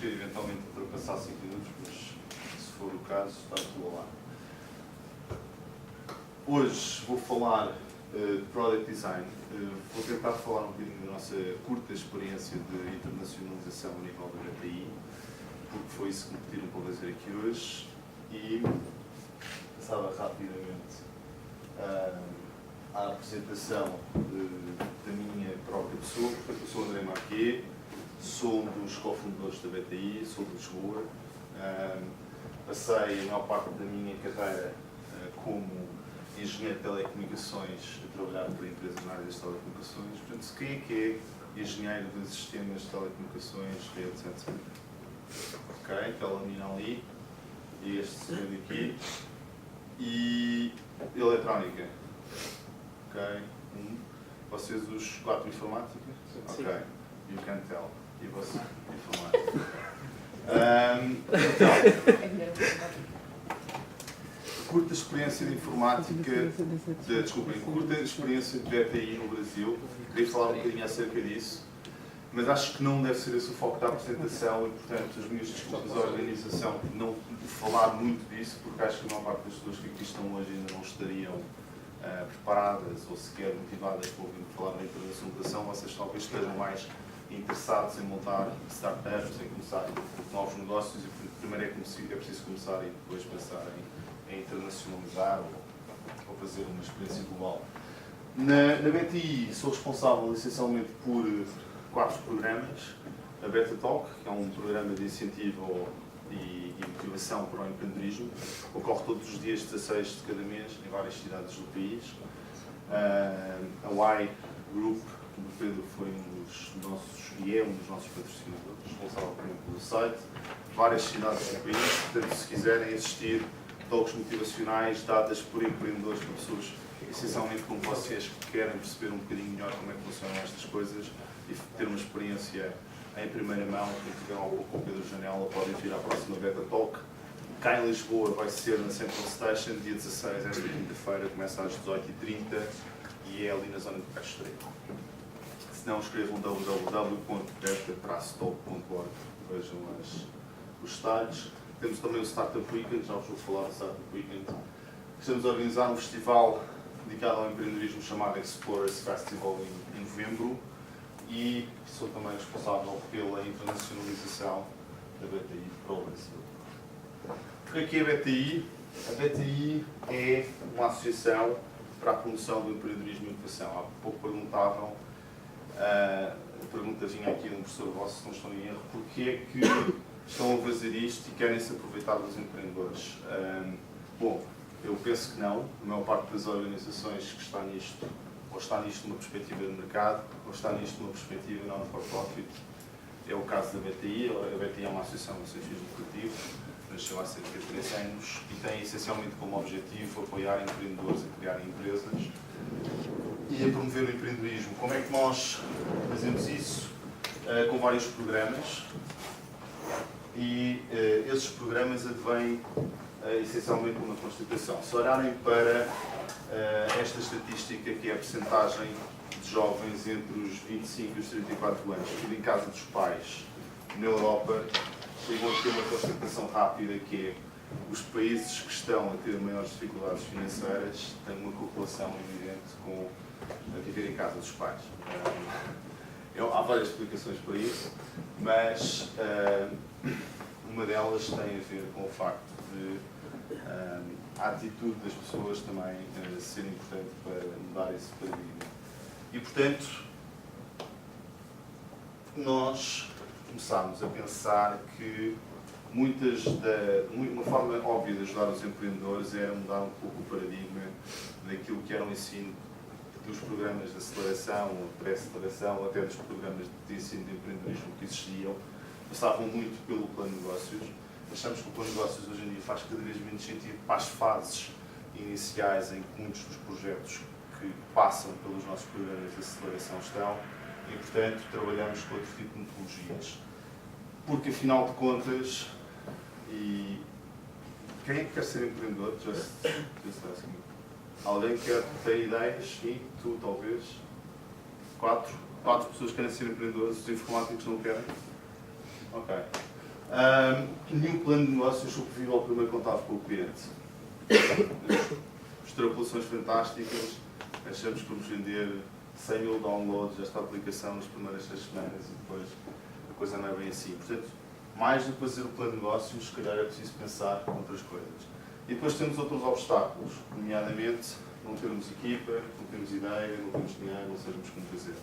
que eventualmente ultrapassar 5 minutos, mas se for o caso, está tudo lá. Hoje vou falar de Product Design. Vou tentar falar um bocadinho da nossa curta experiência de internacionalização a nível da BTI, porque foi isso que me pediram para fazer aqui hoje, e passava rapidamente à apresentação da minha própria pessoa. Portanto, eu sou o André Marquet, sou um dos cofundadores da BTI, sou de Lisboa. Passei a maior parte da minha carreira como engenheiro de telecomunicações a trabalhar para empresas na área das telecomunicações. Portanto, quem é que é engenheiro de sistemas de telecomunicações, redes, etc. Ok, aquela menina ali, e este senhor aqui, e eletrónica. Ok, vocês os 4 informática? Ok, you can tell. E você, informática. Curta experiência de informática, curta experiência de BTI no Brasil. Queria falar um bocadinho acerca disso, mas acho que não deve ser esse o foco da apresentação e, portanto, as minhas desculpas à organização por não falar muito disso, porque acho que a maior parte das pessoas que aqui estão hoje ainda não estariam preparadas ou sequer motivadas para ouvir falar da internacionalização. Vocês talvez estejam mais interessados em montar startups, em começar novos negócios e, primeiro é preciso começar e depois pensar em internacionalizar ou fazer uma experiência global. Na BTI sou responsável essencialmente por 4 programas. A Beta Talk, que é um programa de incentivo e motivação para o empreendedorismo, ocorre todos os dias 16 de cada mês em várias cidades do país. A Y Group, o Pedro foi um dos nossos patrocinadores, responsável pelo site, várias cidades do país. Portanto, se quiserem assistir talks motivacionais dadas por empreendedores, por pessoas essencialmente como vocês, que querem perceber um bocadinho melhor como é que funcionam estas coisas e ter uma experiência em primeira mão, quem tiver algo com o Pedro Janela, podem vir à próxima Beta Talk. Cá em Lisboa vai ser na Central Station, dia 16, esta quinta-feira, começa às 18h30 e é ali na zona de Castro. Se não, escrevam www.beta-talk.org, vejam os detalhes. Temos também o Startup Weekend, já vos vou falar do Startup Weekend. Estamos a organizar um festival dedicado ao empreendedorismo chamado Explorers Festival em novembro e sou também responsável pela internacionalização da BTI para o Brasil. O que é a BTI? A BTI é uma associação para a promoção do empreendedorismo e inovação. Há pouco perguntavam, a pergunta vinha aqui de um professor vosso, se não estou em erro, porque é que estão a fazer isto e querem se aproveitar dos empreendedores? Bom, eu penso que não. A maior parte das organizações que está nisto, ou está nisto numa perspectiva de mercado, ou está nisto numa perspectiva non-for-profit. É o caso da BTI. A BTI é uma associação sem fins lucrativos, nasceu há cerca de 3 anos e tem essencialmente como objetivo apoiar empreendedores a criar empresas e a promover o empreendedorismo. Como é que nós fazemos isso? Com vários programas. E esses programas advêm essencialmente uma constatação. Se olharem para esta estatística, que é a percentagem de jovens entre os 25 e os 34 anos que vivem em casa dos pais na Europa, chegam a ter uma constatação rápida, que é os países que estão a ter maiores dificuldades financeiras têm uma correlação evidente com a viver em casa dos pais. Há várias explicações para isso, mas uma delas tem a ver com o facto de a atitude das pessoas também ser importante para mudar esse paradigma. E, portanto, nós começámos a pensar que uma forma óbvia de ajudar os empreendedores era mudar um pouco o paradigma daquilo que era o ensino dos programas de aceleração, ou pré-aceleração, até dos programas de ensino de empreendedorismo que existiam. Passavam muito pelo plano de negócios. Achamos que o plano de negócios hoje em dia faz cada vez menos sentido para as fases iniciais em que muitos dos projetos que passam pelos nossos programas de aceleração estão e, portanto, trabalhamos com outro tipo de metodologias. Porque, afinal de contas, e quem é que quer ser empreendedor? Alguém que quer ter ideias? Sim, tu talvez. 4 pessoas querem ser empreendedores, os informáticos não querem? Ok. Nenhum plano de negócios sobrevive ao primeiro contato com o cliente. Extrapolações fantásticas, achamos que vamos vender 100 mil downloads desta aplicação nas primeiras 6 semanas e depois a coisa não é bem assim. Portanto, mais do que fazer o plano de negócios, se calhar é preciso pensar em outras coisas. E depois temos outros obstáculos, nomeadamente não termos equipa, não temos ideia, não temos dinheiro, não sabemos como fazer.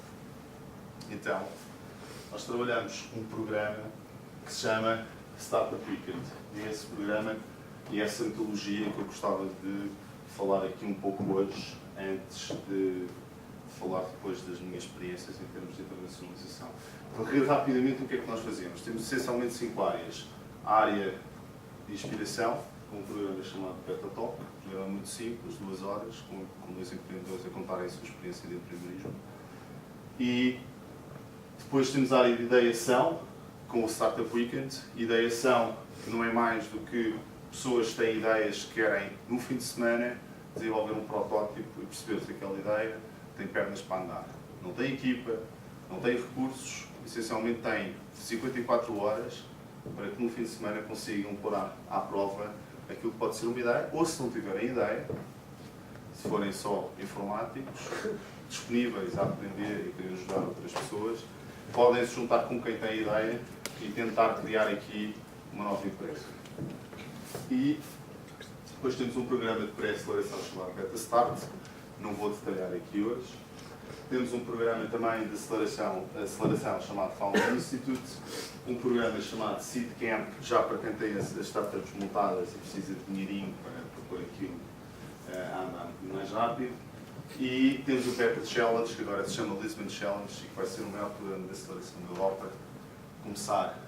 Então, nós trabalhamos um programa que se chama Startup Weekend. E é esse programa e essa metodologia que eu gostava de falar aqui um pouco hoje, antes de falar depois das minhas experiências em termos de internacionalização. Então, rapidamente, o que é que nós fazemos? Temos essencialmente 5 áreas. A área de inspiração, com um programa chamado Beta Talk, um programa muito simples, 2 horas, com 2 empreendedores a contarem a sua experiência de empreendedorismo. E depois temos a área de ideação, com o Startup Weekend. Ideação que não é mais do que pessoas que têm ideias que querem, no fim de semana, desenvolver um protótipo e perceber se aquela ideia tem pernas para andar. Não tem equipa, não tem recursos, essencialmente tem 54 horas para que no fim de semana consigam pôr à prova aquilo que pode ser uma ideia, ou se não tiverem ideia, se forem só informáticos, disponíveis a aprender e querer ajudar outras pessoas, podem se juntar com quem tem ideia e tentar criar aqui uma nova empresa. E depois temos um programa de pré-aceleração chamado Beta Start, não vou detalhar aqui hoje. Temos um programa também de aceleração chamado Founders Institute, um programa chamado Seed Camp, já para quem tem as startups montadas e precisa de dinheirinho para pôr aquilo a andar um pouco mais rápido. E temos o Beta Challenge, que agora se chama Lisbon Challenge, e que vai ser o maior programa de aceleração da Europa, começar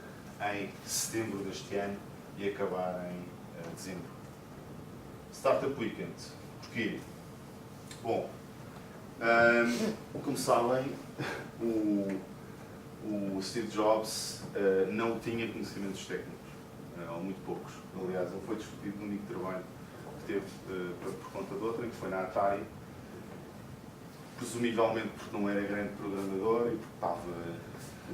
em setembro deste ano e acabar em dezembro. Startup Weekend. Porquê? Bom, como sabem, o Steve Jobs não tinha conhecimentos técnicos, ou muito poucos. Aliás, ele foi discutido no único trabalho que teve por conta de outra, que foi na Atari, presumivelmente porque não era grande programador e porque estava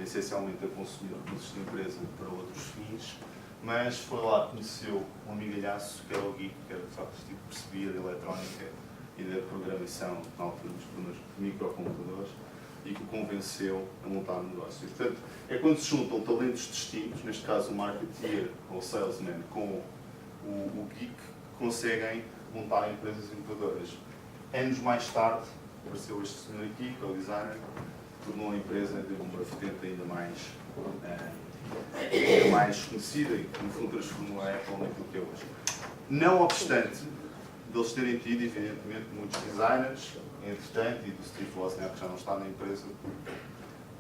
essencialmente a consumir recursos de empresa para outros fins, mas foi lá que conheceu um amigalhaço que era o Gui, que era de facto que percebia de eletrónica e da programação, na altura dos primeiros microcomputadores, e que o convenceu a montar um negócio. E, portanto, é quando se juntam talentos distintos, neste caso o marketeer ou o salesman, com o geek, que conseguem montar empresas inovadoras. Anos mais tarde, apareceu este senhor aqui, que é o designer, tornou a empresa de uma vertente ainda mais conhecida e que, no fundo, transformou a Apple naquilo que é hoje. Não obstante deles terem tido, evidentemente, muitos designers, entretanto, e do Steve Wozniak, que já não está na empresa,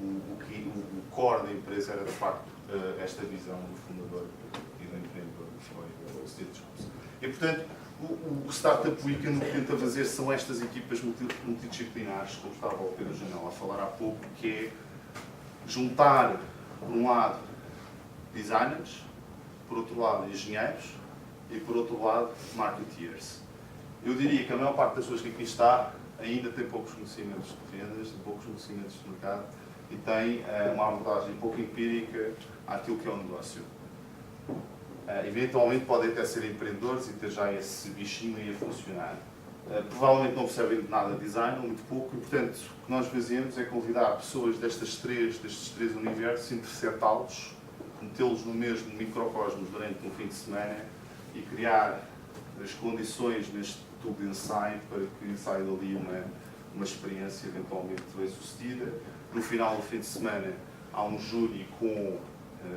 o core da empresa era, de facto, esta visão do fundador e do empreendedor, que foi o Steve Jobs. E, portanto, o Startup Weekend o que tenta fazer são estas equipas multidisciplinares, como estava o Pedro Janela a falar há pouco, que é juntar, por um lado, designers, por outro lado, engenheiros e, por outro lado, marketeers. Eu diria que a maior parte das pessoas que aqui está ainda tem poucos conhecimentos de vendas, poucos conhecimentos de mercado e tem uma abordagem pouco empírica àquilo que é o negócio. Eventualmente podem até ser empreendedores e ter já esse bichinho aí a funcionar. Provavelmente não percebem nada de design, ou muito pouco, e portanto o que nós fazemos é convidar pessoas destes três universos, interceptá-los, metê-los no mesmo microcosmos durante um fim de semana e criar as condições neste tubo de ensaio para que saia dali uma experiência eventualmente bem-sucedida. No final do fim de semana há um júri com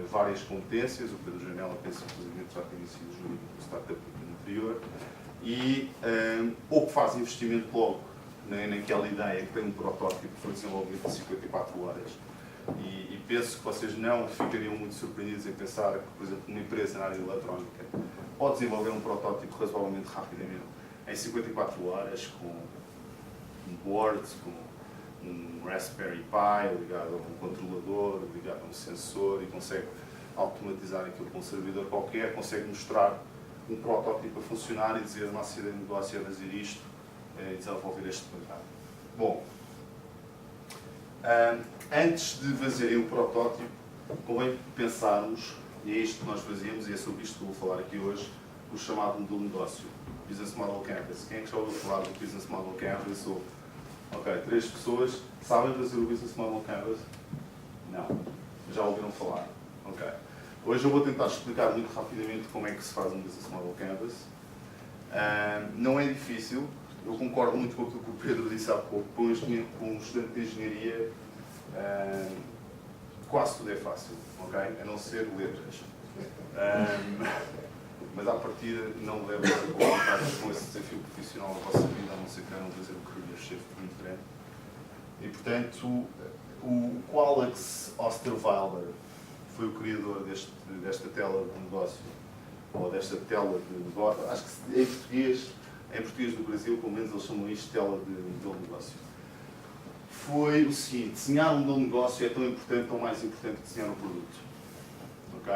várias competências, o Pedro Janela pensa que já tem sido júri do Startup anterior, e ou que faz investimento logo naquela ideia que tem um protótipo que foi desenvolvido em 54 horas. E penso que vocês não ficariam muito surpreendidos em pensar que, por exemplo, uma empresa na área eletrónica pode desenvolver um protótipo razoavelmente rapidamente, em 54 horas, com um board, com um Raspberry Pi ligado a um controlador, ligado a um sensor, e consegue automatizar aquilo com um servidor qualquer, consegue mostrar um protótipo a funcionar e dizer a nossa ideia de negócio é fazer isto e desenvolver este mercado. Bom, antes de fazerem o protótipo, convém pensarmos E é isto que nós fazíamos, e é sobre isto que eu vou falar aqui hoje, o chamado modelo de negócio, Business Model Canvas. Quem é que já ouviu falar do Business Model Canvas? Ok, 3 pessoas sabem fazer o Business Model Canvas? Não. Já ouviram falar? Ok. Hoje eu vou tentar explicar muito rapidamente como é que se faz um Business Model Canvas. Não é difícil, eu concordo muito com aquilo que o Pedro disse há pouco. Para um estudante de engenharia, quase tudo é fácil, ok? A não ser letras. Mas à partida não devem ser confrontados com esse desafio profissional na vossa vida, a não ser que queiram fazer um career shift muito grande. E portanto, o Alex Osterweiler foi o criador desta tela de negócio, ou desta tela de negócio. Acho que em português do Brasil, pelo menos eles chamam isto de tela de modelo de negócio. Foi o seguinte: desenhar um modelo de negócio é tão importante ou mais importante que desenhar um produto. Ok?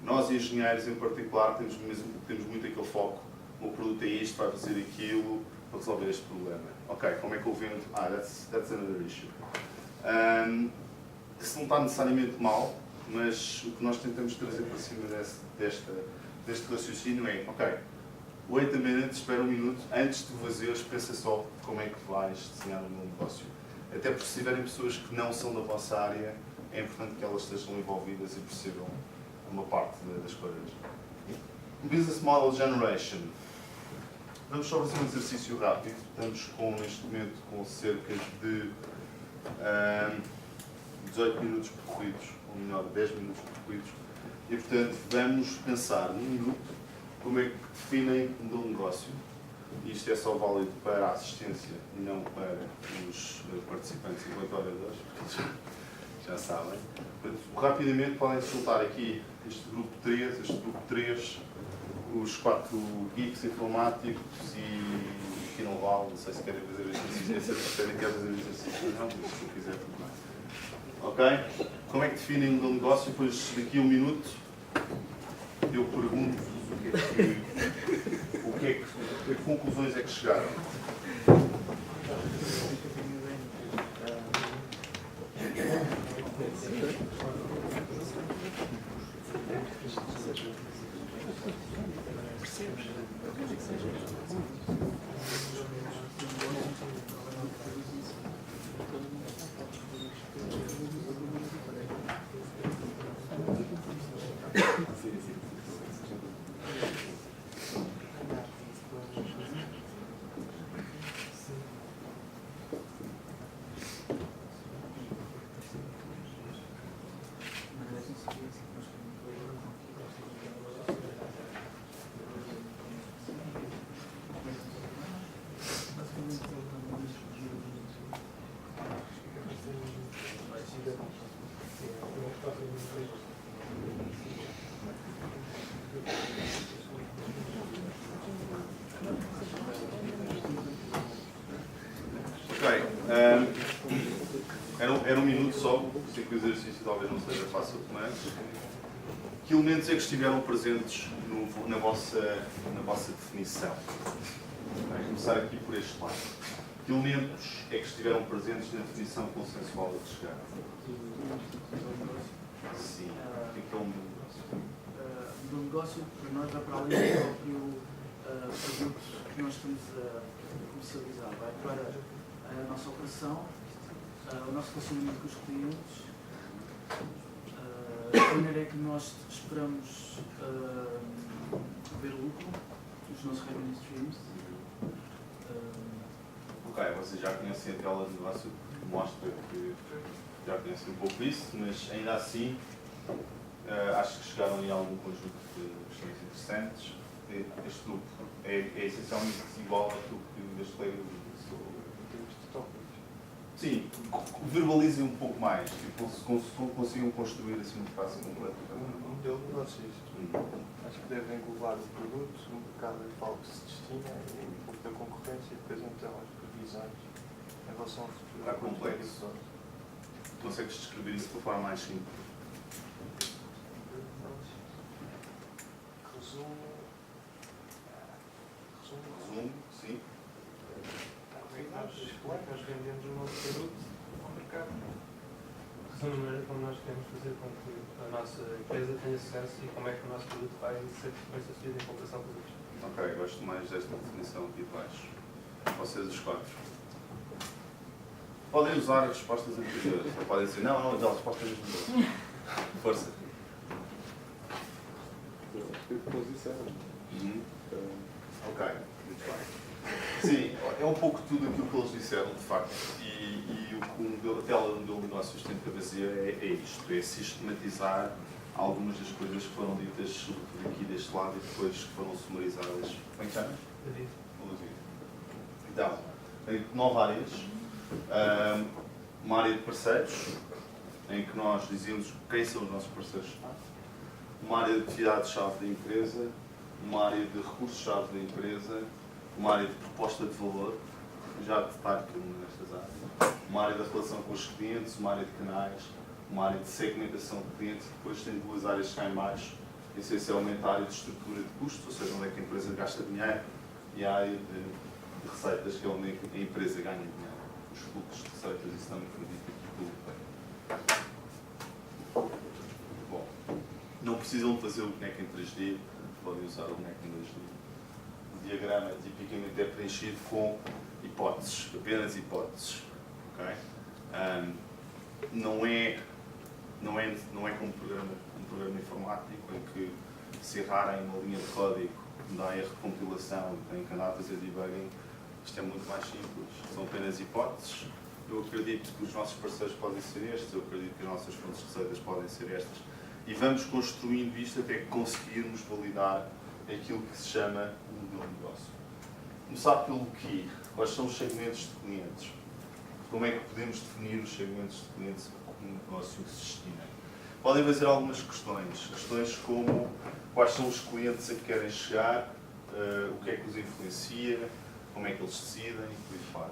Nós, engenheiros em particular, temos muito aquele foco: o meu produto é isto, vai fazer aquilo para resolver este problema. Ok, como é que eu vendo? That's another issue. Isso não está necessariamente mal, mas o que nós tentamos trazer para cima deste raciocínio é: ok, wait a minute, espera um minuto, antes de fazeres, pensa só como é que vais desenhar o meu negócio. Até porque se tiverem pessoas que não são da vossa área, é importante que elas estejam envolvidas e percebam uma parte das coisas. Business Model Generation. Vamos só fazer um exercício rápido. Estamos neste momento com cerca de 18 minutos percorridos, ou melhor, 10 minutos percorridos. E portanto vamos pensar num minuto como é que definem um modelo de negócio. E isto é só válido para a assistência e não para os participantes enquanto oradores, porque eles já sabem. Portanto, rapidamente podem soltar aqui este grupo 3, os 4 geeks informáticos e que não vale, não sei se querem fazer exercício, se querem fazer exercício não, mas se quiser tudo bem. Ok? Como é que definem um modelo de negócio? Depois, daqui a um minuto, eu pergunto-vos que conclusões é que chegaram. Era um minuto só, sei que o exercício talvez não seja fácil, mas que elementos é que estiveram presentes na vossa definição? Vamos começar aqui por este lado. Que elementos é que estiveram presentes na definição consensual a que chegaram? Sim. O que é um modelo de negócio? No negócio, para nós, vai para além do próprio produto que nós estamos a comercializar. Vai para a nossa operação, o nosso relacionamento com os clientes, a maneira que nós esperamos ver lucro, os nossos revenue streams. Ok, vocês já conhecem a tela de negócio, que mostra que já conhecem um pouco isso, mas ainda assim acho que chegaram ali a algum conjunto de questões interessantes. Este grupo é essencialmente igual àquilo que este colega disse. Sim, verbalizem um pouco mais, tipo, consigam construir assim um espaço completo. Um modelo de negócios. Acho que deve englobar o produto, o mercado ao que se destina, um pouco da concorrência e depois então as previsões em relação ao futuro. Está complexo. Consegues descrever isso de uma forma mais simples? Resumo, Sim. como é que nós vendemos o nosso produto ao mercado? Da maneira como nós queremos fazer com que a nossa empresa tenha sucesso e como é que o nosso produto vai ser bem sucedido em comparação com os outros. Ok, gosto mais desta definição aqui de baixo. Vocês os quatro. Podem usar as respostas anteriores. Ou podem dizer, não, as respostas anteriores. Força. Posição. Ok, muito bem. Sim, é um pouco tudo aquilo que eles disseram, de facto. E o que a tela do meu negócio tenta fazer é isto, é sistematizar algumas das coisas que foram ditas, sobretudo aqui deste lado, e depois que foram sumarizadas. Como é que chamas? David. Então, tem 9 áreas. Uma área de parceiros, em que nós dizemos quem são os nossos parceiros. Uma área de atividades-chave da empresa, uma área de recursos-chave da empresa, uma área de proposta de valor, já detalho cada uma destas áreas, uma área da relação com os clientes, uma área de canais, uma área de segmentação de clientes, e depois tem 2 áreas cá em baixo, essencialmente a área de estrutura de custos, ou seja, onde é que a empresa gasta dinheiro, e a área de receitas, que é onde a empresa ganha dinheiro. Os fluxos de receitas, isso também foi dito aqui pelo bem. Bom, não precisam de fazer o boneco em 3D, podem usar o boneco em 2D. O diagrama tipicamente é preenchido com hipóteses, apenas hipóteses. Okay? Não é como um programa informático em que se errarem uma linha de código, dá erro de compilação e tem que andar a fazer debugging. Isto é muito mais simples, são apenas hipóteses. Eu acredito que os nossos parceiros podem ser estes, eu acredito que as nossas fontes de receitas podem ser estas. E vamos construindo isto até que conseguirmos validar aquilo que se chama um modelo de negócio. Começar pelo quê? Quais são os segmentos de clientes? Como é que podemos definir os segmentos de clientes a que um negócio se destina? Podem fazer algumas questões. Questões como quais são os clientes a que querem chegar, o que é que os influencia, como é que eles decidem e por aí fora.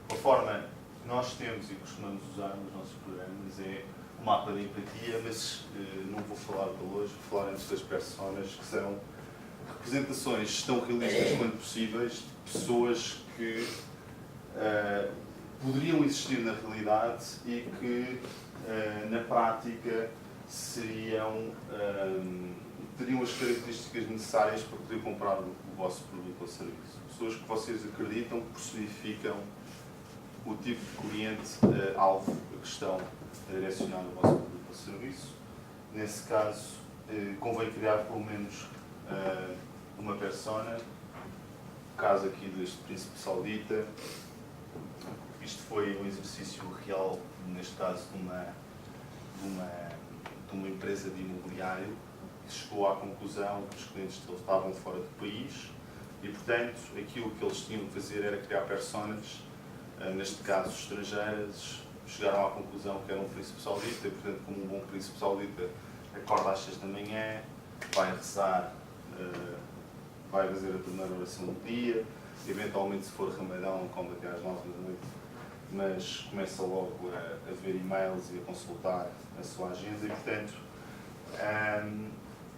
Uma forma que nós temos e costumamos usar nos nossos programas é o mapa da empatia, mas não vou falar de hoje, vou falar antes das personas, que são representações tão realistas quanto possíveis de pessoas que poderiam existir na realidade e que na prática teriam as características necessárias para poder comprar o vosso produto ou serviço. Pessoas que vocês acreditam que personificam o tipo de cliente alvo a que estão a direcionar o vosso produto ou serviço. Nesse caso, convém criar pelo menos uma persona. No caso aqui deste príncipe saudita, isto foi um exercício real, neste caso de uma empresa de imobiliário, que chegou à conclusão que os clientes deles estavam fora do país e, portanto, aquilo que eles tinham de fazer era criar personas, neste caso estrangeiras. Chegaram à conclusão que era um príncipe saudita e, portanto, como um bom príncipe saudita, acorda às 6 da manhã, vai rezar, vai fazer a primeira oração do dia, eventualmente, se for ramadão, come até às 9 da noite, mas começa logo a ver e-mails e a consultar a sua agenda e, portanto,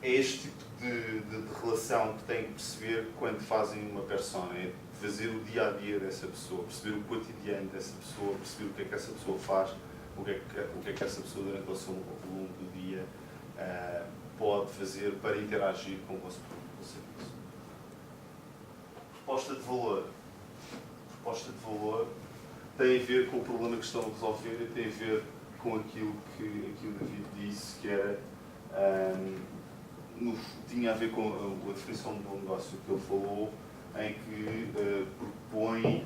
é este tipo de relação que têm que perceber quando fazem uma persona, é fazer o dia-a-dia dessa pessoa, perceber o cotidiano dessa pessoa, perceber o que é que essa pessoa faz, o que é que essa pessoa durante o longo do dia pode fazer para interagir com o vosso produto ou serviço. Proposta de valor. Proposta de valor tem a ver com o problema que estão a resolver e tem a ver com aquilo que o David disse, que era tinha a ver com a definição do negócio que ele falou, em que propõe,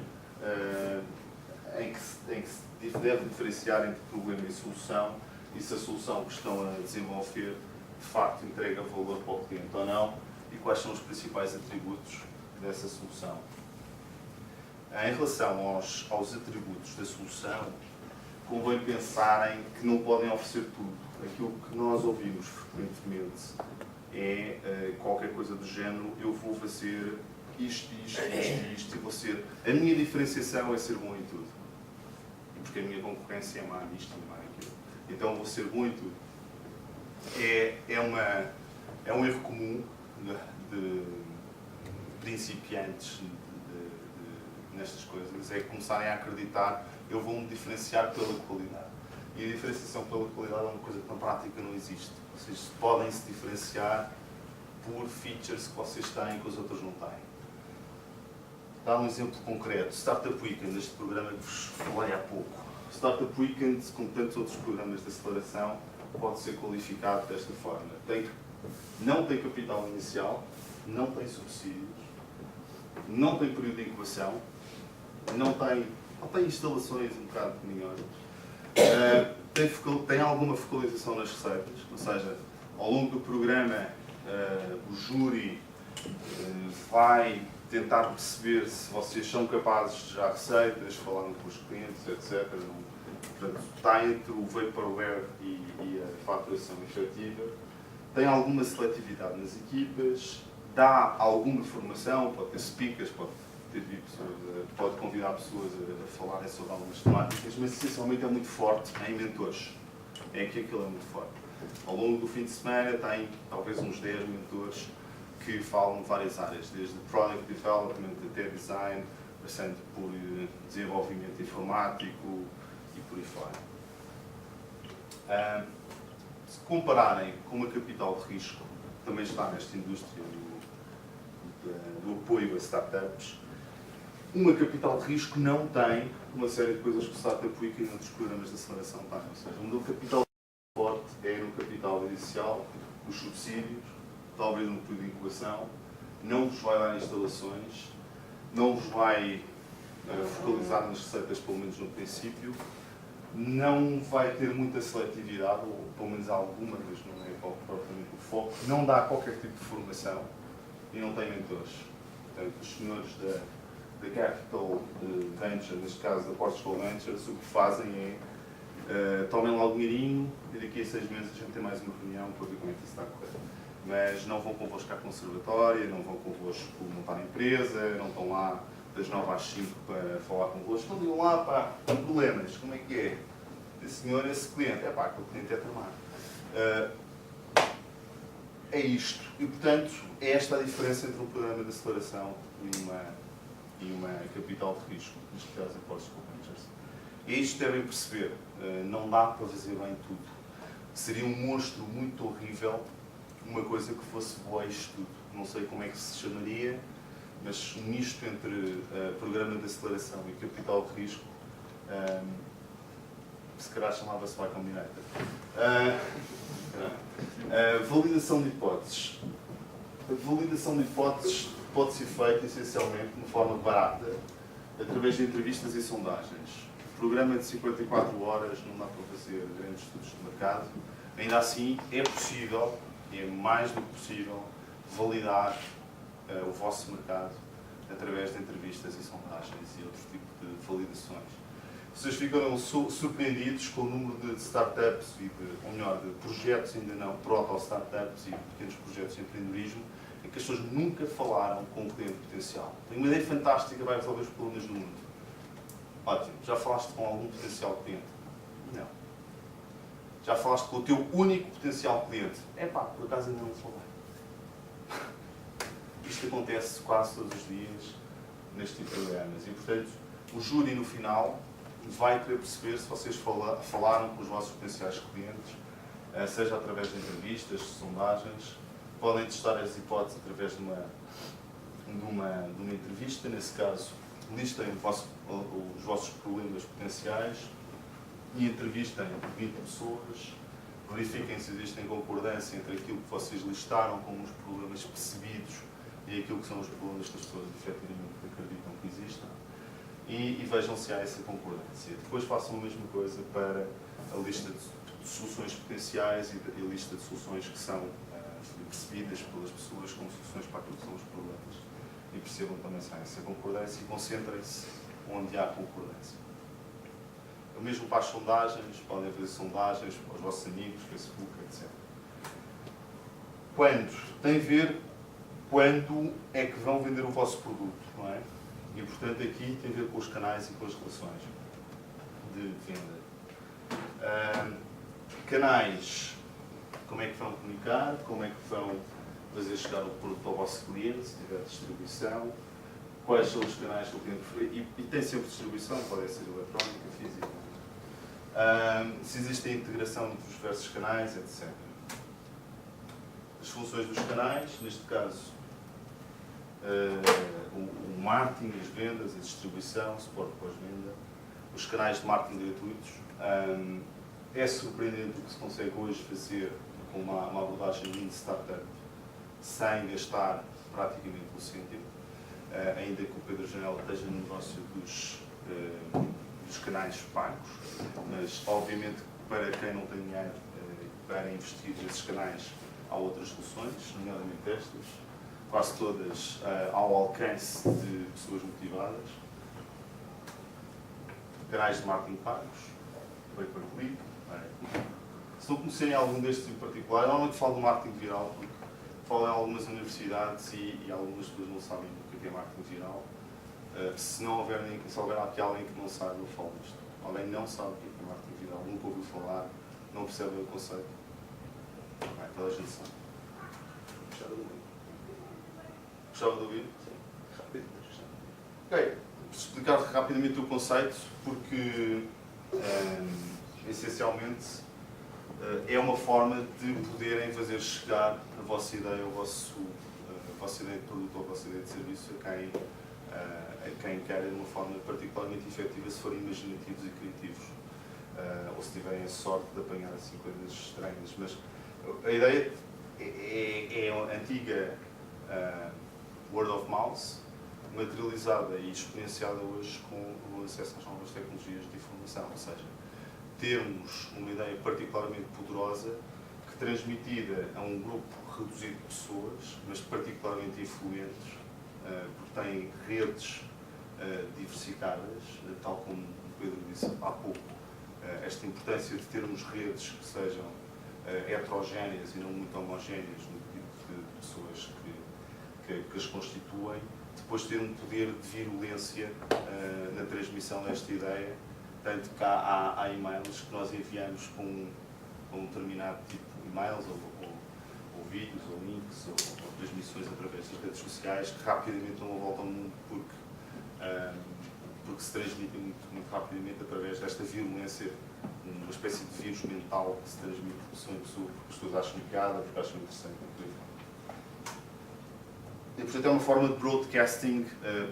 em que se deve diferenciar entre problema e solução, e se a solução que estão a desenvolver de facto entrega valor para o cliente ou não, e quais são os principais atributos dessa solução. Em relação aos atributos da solução, convém pensarem que não podem oferecer tudo. Aquilo que nós ouvimos frequentemente é qualquer coisa do género: eu vou fazer isto, e vou ser... A minha diferenciação é ser bom em tudo. Porque a minha concorrência é má nisto e má naquilo. Então vou ser bom em tudo. É um erro comum de principiantes nestas coisas, é começarem a acreditar: eu vou-me diferenciar pela qualidade. E a diferenciação pela qualidade é uma coisa que na prática não existe. Vocês podem se diferenciar por features que vocês têm que os outros não têm. Dar um exemplo concreto. Startup Weekend, este programa que vos falei há pouco. Startup Weekend, como tantos outros programas de aceleração, pode ser qualificado desta forma. Não tem capital inicial, não tem subsídios, não tem período de incubação, não tem instalações um bocado pequeninas, tem alguma focalização nas receitas, ou seja, ao longo do programa o júri vai tentar perceber se vocês são capazes de gerar receitas, falaram com os clientes, etc. Portanto, está entre o vaporware e a faturação efetiva. Tem alguma seletividade nas equipas, dá alguma formação, pode ter speakers, pode convidar pessoas a falarem sobre algumas temáticas, mas essencialmente é muito forte em mentores. É aqui que ele é muito forte. Ao longo do fim de semana tem talvez uns 10 mentores que falam de várias áreas, desde Product Development até Design, passando por desenvolvimento informático e por aí fora. Se compararem com uma capital de risco, que também está nesta indústria do apoio a startups, uma capital de risco não tem uma série de coisas que o Startup Week e outros programas de aceleração têm. Ou seja, o capital forte é no capital inicial, nos subsídios, talvez no período de incubação, não vos vai dar instalações, não vos vai focalizar nas receitas, pelo menos no princípio, não vai ter muita seletividade, ou pelo menos alguma, mas não é propriamente o foco, não dá qualquer tipo de formação e não tem mentores. Portanto, os senhores da Capital Venture, neste caso da Portugal Ventures, o que fazem é tomem lá o dinheirinho e daqui a 6 meses a gente tem mais uma reunião para ver como é que isso está a correr. Mas não vão convosco à conservatória, não vão convosco montar a empresa, não estão lá das 9 às 5 para falar convosco, não digam lá, pá, tem problemas, como é que é? Esse senhor, esse cliente, aquele cliente é tramado. É isto. E, portanto, é esta a diferença entre um programa de aceleração e uma capital de risco, neste caso a Portugal Ventures. E isto devem perceber, não dá para fazer bem tudo. Seria um monstro muito horrível uma coisa que fosse boa a isto tudo. Não sei como é que se chamaria, mas um misto entre programa de aceleração e capital de risco, se calhar chamava-se Y Combinator. Validação de hipóteses. A validação de hipóteses pode ser feita essencialmente de uma forma barata, através de entrevistas e sondagens. O programa de 54 horas não dá para fazer grandes estudos de mercado. Ainda assim, é possível, é mais do que possível, validar o vosso mercado através de entrevistas e sondagens e outro tipo de validações. Vocês ficaram surpreendidos com o número de startups, ou melhor, de projetos ainda não, proto-startups e pequenos projetos de empreendedorismo, em que as pessoas nunca falaram com um cliente potencial. Tem uma ideia fantástica, vai resolver os problemas do mundo. Ótimo. Já falaste com algum potencial cliente? Não. Já falaste com o teu único potencial cliente? Por acaso ainda não falei. Isto acontece quase todos os dias neste tipo de programas e, portanto, o júri no final vai querer perceber se vocês falaram com os vossos potenciais clientes, seja através de entrevistas, de sondagens. Podem testar as hipóteses através de uma entrevista. Nesse caso, listem os vossos problemas potenciais e entrevistem 20 pessoas. Verifiquem se existe concordância entre aquilo que vocês listaram como os problemas percebidos e aquilo que são os problemas que as pessoas efetivamente acreditam que existam. E vejam se há essa concordância. Depois façam a mesma coisa para a lista de soluções potenciais e a lista de soluções que são percebidas pelas pessoas como soluções para aquilo que são os problemas. E percebam também se há essa concordância e concentrem-se onde há concordância. O mesmo para as sondagens, podem fazer sondagens para os vossos amigos, Facebook, etc. Tem a ver quando é que vão vender o vosso produto, não é? E, portanto, aqui tem a ver com os canais e com as relações de venda. Canais, como é que vão comunicar, como é que vão fazer chegar o produto ao vosso cliente, se tiver distribuição, quais são os canais que o cliente preferir, e tem sempre distribuição, pode ser eletrónica, física. Se existe a integração entre os diversos canais, etc. As funções dos canais, neste caso, o marketing, as vendas, a distribuição, o suporte pós-venda, os canais de marketing gratuitos. É surpreendente o que se consegue hoje fazer com uma abordagem lean startup sem gastar praticamente um cêntimo, ainda que o Pedro Janela esteja no negócio dos canais pagos, mas obviamente para quem não tem dinheiro para investir nesses canais há outras soluções, nomeadamente estas, quase todas ao alcance de pessoas motivadas. Canais de marketing pagos, pay-per-click. Se não conhecerem algum destes em particular, normalmente falo do marketing viral, porque falo em algumas universidades e algumas pessoas não sabem o que é marketing viral. Se houver aqui alguém que não sabe, eu falo disto. Alguém não sabe o que é marketing viral, nunca ouviu falar, não percebe o conceito. Toda a gente sabe. Gostava de ouvir? Ok, vou explicar rapidamente o conceito, porque essencialmente é uma forma de poderem fazer chegar a vossa ideia, a vossa ideia de produto ou a vossa ideia de serviço a quem quer de uma forma particularmente efetiva, se forem imaginativos e criativos, ou se tiverem a sorte de apanhar assim coisas estranhas. Mas a ideia é a antiga word of mouth, materializada e exponenciada hoje com o acesso às novas tecnologias de informação, ou seja, termos uma ideia particularmente poderosa que, transmitida a um grupo reduzido de pessoas, mas particularmente influentes, porque têm redes diversificadas, tal como o Pedro disse há pouco, esta importância de termos redes que sejam heterogéneas e não muito homogéneas no tipo de pessoas que as constituem, depois ter um poder de virulência na transmissão desta ideia, tanto que há e-mails que nós enviamos com um determinado tipo de e-mails ou vídeos ou links ou transmissões através das redes sociais que rapidamente dão uma volta ao mundo porque se transmitem muito rapidamente através desta virulência, uma espécie de vírus mental que se transmite de pessoa em pessoa, porque as pessoas acham piada, porque acham interessante. E, portanto, é uma forma de broadcasting